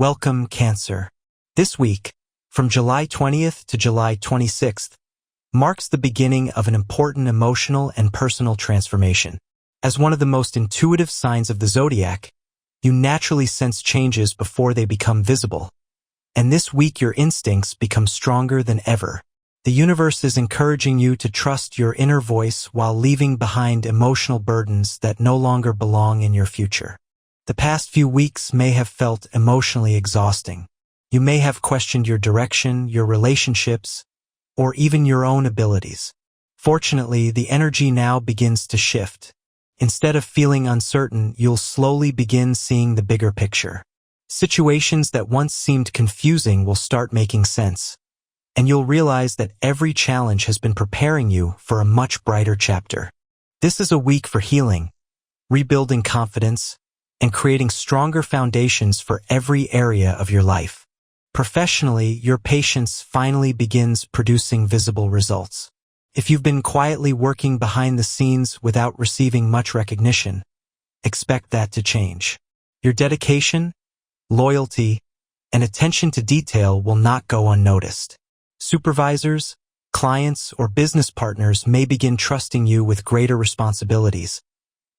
Welcome, Cancer. This week, from July 20th to July 26th, marks the beginning of an important emotional and personal transformation. As one of the most intuitive signs of the Zodiac, you naturally sense changes before they become visible. And this week your instincts become stronger than ever. The universe is encouraging you to trust your inner voice while leaving behind emotional burdens that no longer belong in your future. The past few weeks may have felt emotionally exhausting. You may have questioned your direction, your relationships, or even your own abilities. Fortunately, the energy now begins to shift. Instead of feeling uncertain, you'll slowly begin seeing the bigger picture. Situations that once seemed confusing will start making sense, and you'll realize that every challenge has been preparing you for a much brighter chapter. This is a week for healing, rebuilding confidence, and creating stronger foundations for every area of your life. Professionally, your patience finally begins producing visible results. If you've been quietly working behind the scenes without receiving much recognition, expect that to change. Your dedication, loyalty, and attention to detail will not go unnoticed. Supervisors, clients, or business partners may begin trusting you with greater responsibilities,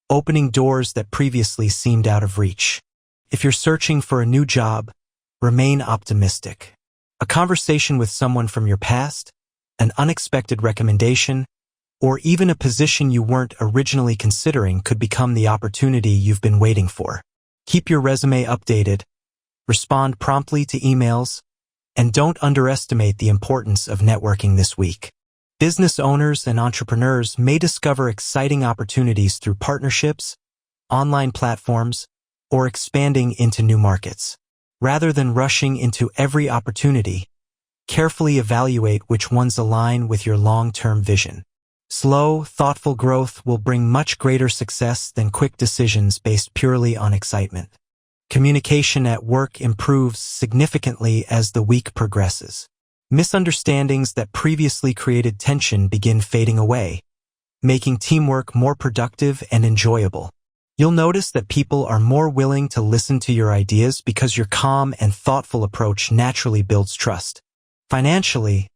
opening doors that previously seemed out of reach. If you're searching for a new job, remain optimistic. A conversation with someone from your past, an unexpected recommendation, or even a position you weren't originally considering could become the opportunity you've been waiting for. Keep your resume updated, respond promptly to emails, and don't underestimate the importance of networking this week. Business owners and entrepreneurs may discover exciting opportunities through partnerships, online platforms, or expanding into new markets. Rather than rushing into every opportunity, carefully evaluate which ones align with your long-term vision. Slow, thoughtful growth will bring much greater success than quick decisions based purely on excitement. Communication at work improves significantly as the week progresses. Misunderstandings that previously created tension begin fading away, making teamwork more productive and enjoyable. You'll notice that people are more willing to listen to your ideas because your calm and thoughtful approach naturally builds trust. Financially,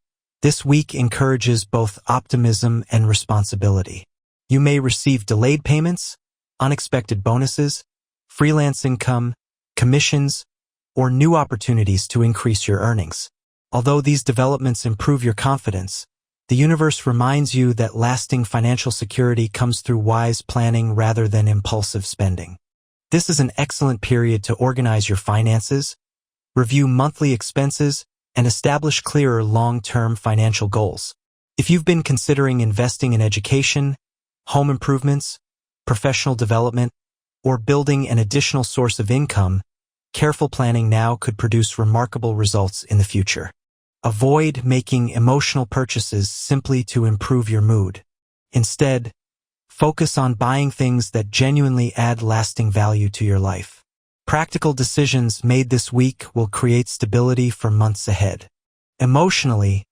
this week encourages both optimism and responsibility. You may receive delayed payments, unexpected bonuses, freelance income, commissions, or new opportunities to increase your earnings. Although these developments improve your confidence, the universe reminds you that lasting financial security comes through wise planning rather than impulsive spending. This is an excellent period to organize your finances, review monthly expenses, and establish clearer long-term financial goals. If you've been considering investing in education, home improvements, professional development, or building an additional source of income, careful planning now could produce remarkable results in the future. Avoid making emotional purchases simply to improve your mood. Instead, focus on buying things that genuinely add lasting value to your life. Practical decisions made this week will create stability for months ahead. Emotionally,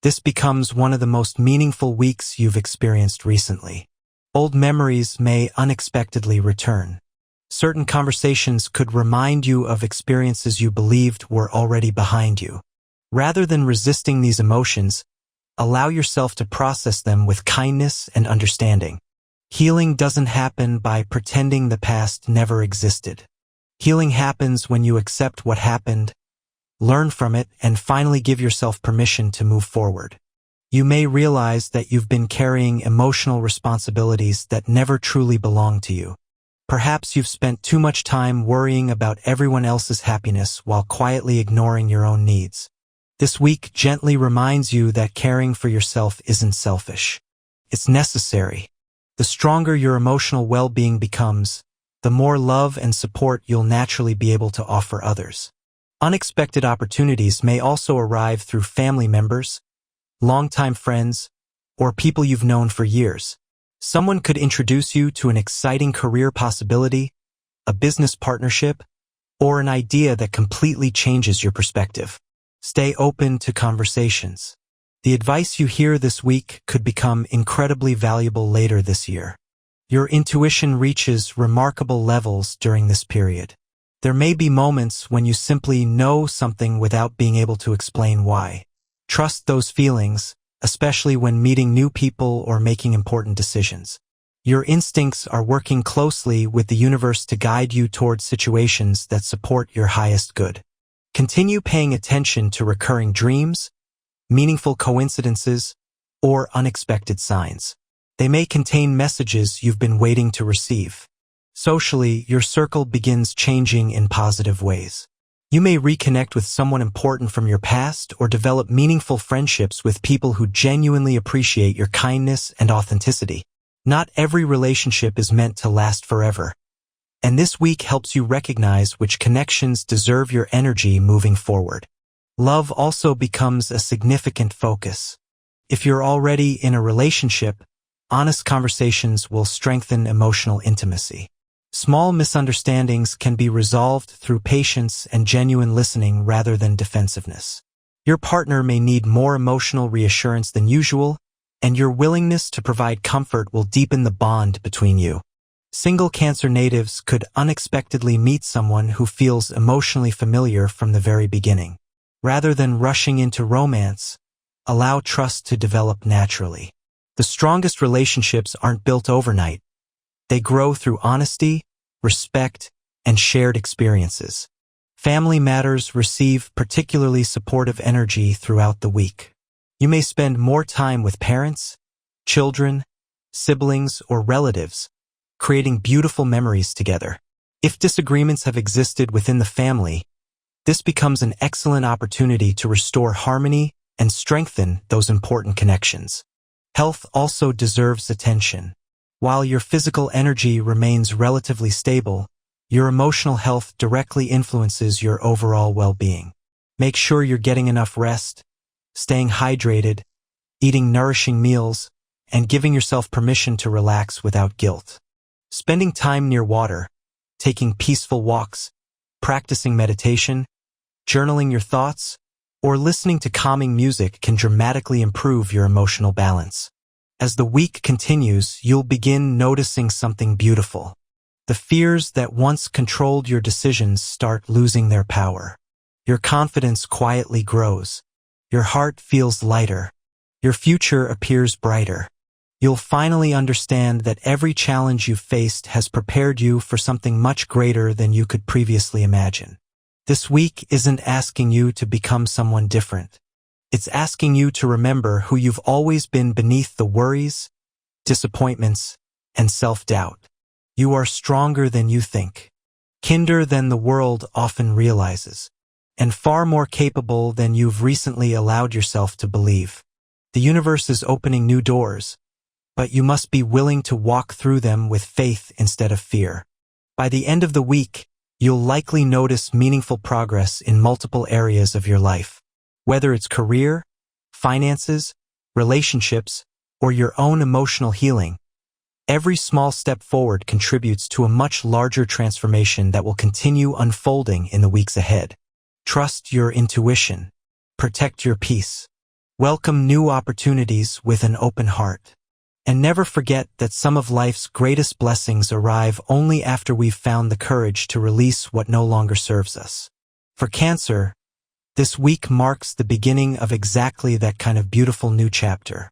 this becomes one of the most meaningful weeks you've experienced recently. Old memories may unexpectedly return. Certain conversations could remind you of experiences you believed were already behind you. Rather than resisting these emotions, allow yourself to process them with kindness and understanding. Healing doesn't happen by pretending the past never existed. Healing happens when you accept what happened, learn from it, and finally give yourself permission to move forward. You may realize that you've been carrying emotional responsibilities that never truly belong to you. Perhaps you've spent too much time worrying about everyone else's happiness while quietly ignoring your own needs. This week gently reminds you that caring for yourself isn't selfish. It's necessary. The stronger your emotional well-being becomes, the more love and support you'll naturally be able to offer others. Unexpected opportunities may also arrive through family members, longtime friends, or people you've known for years. Someone could introduce you to an exciting career possibility, a business partnership, or an idea that completely changes your perspective. Stay open to conversations. The advice you hear this week could become incredibly valuable later this year. Your intuition reaches remarkable levels during this period. There may be moments when you simply know something without being able to explain why. Trust those feelings, especially when meeting new people or making important decisions. Your instincts are working closely with the universe to guide you towards situations that support your highest good. Continue paying attention to recurring dreams, meaningful coincidences, or unexpected signs. They may contain messages you've been waiting to receive. Socially, your circle begins changing in positive ways. You may reconnect with someone important from your past or develop meaningful friendships with people who genuinely appreciate your kindness and authenticity. Not every relationship is meant to last forever, and this week helps you recognize which connections deserve your energy moving forward. Love also becomes a significant focus. If you're already in a relationship, honest conversations will strengthen emotional intimacy. Small misunderstandings can be resolved through patience and genuine listening rather than defensiveness. Your partner may need more emotional reassurance than usual, and your willingness to provide comfort will deepen the bond between you. Single Cancer natives could unexpectedly meet someone who feels emotionally familiar from the very beginning. Rather than rushing into romance, allow trust to develop naturally. The strongest relationships aren't built overnight. They grow through honesty, respect, and shared experiences. Family matters receive particularly supportive energy throughout the week. You may spend more time with parents, children, siblings, or relatives, creating beautiful memories together. If disagreements have existed within the family, this becomes an excellent opportunity to restore harmony and strengthen those important connections. Health also deserves attention. While your physical energy remains relatively stable, your emotional health directly influences your overall well-being. Make sure you're getting enough rest, staying hydrated, eating nourishing meals, and giving yourself permission to relax without guilt. Spending time near water, taking peaceful walks, practicing meditation, journaling your thoughts, or listening to calming music can dramatically improve your emotional balance. As the week continues, you'll begin noticing something beautiful. The fears that once controlled your decisions start losing their power. Your confidence quietly grows. Your heart feels lighter. Your future appears brighter. You'll finally understand that every challenge you've faced has prepared you for something much greater than you could previously imagine. This week isn't asking you to become someone different. It's asking you to remember who you've always been beneath the worries, disappointments, and self-doubt. You are stronger than you think, kinder than the world often realizes, and far more capable than you've recently allowed yourself to believe. The universe is opening new doors, but you must be willing to walk through them with faith instead of fear. By the end of the week, you'll likely notice meaningful progress in multiple areas of your life. Whether it's career, finances, relationships, or your own emotional healing, every small step forward contributes to a much larger transformation that will continue unfolding in the weeks ahead. Trust your intuition. Protect your peace. Welcome new opportunities with an open heart. And never forget that some of life's greatest blessings arrive only after we've found the courage to release what no longer serves us. For Cancer, this week marks the beginning of exactly that kind of beautiful new chapter.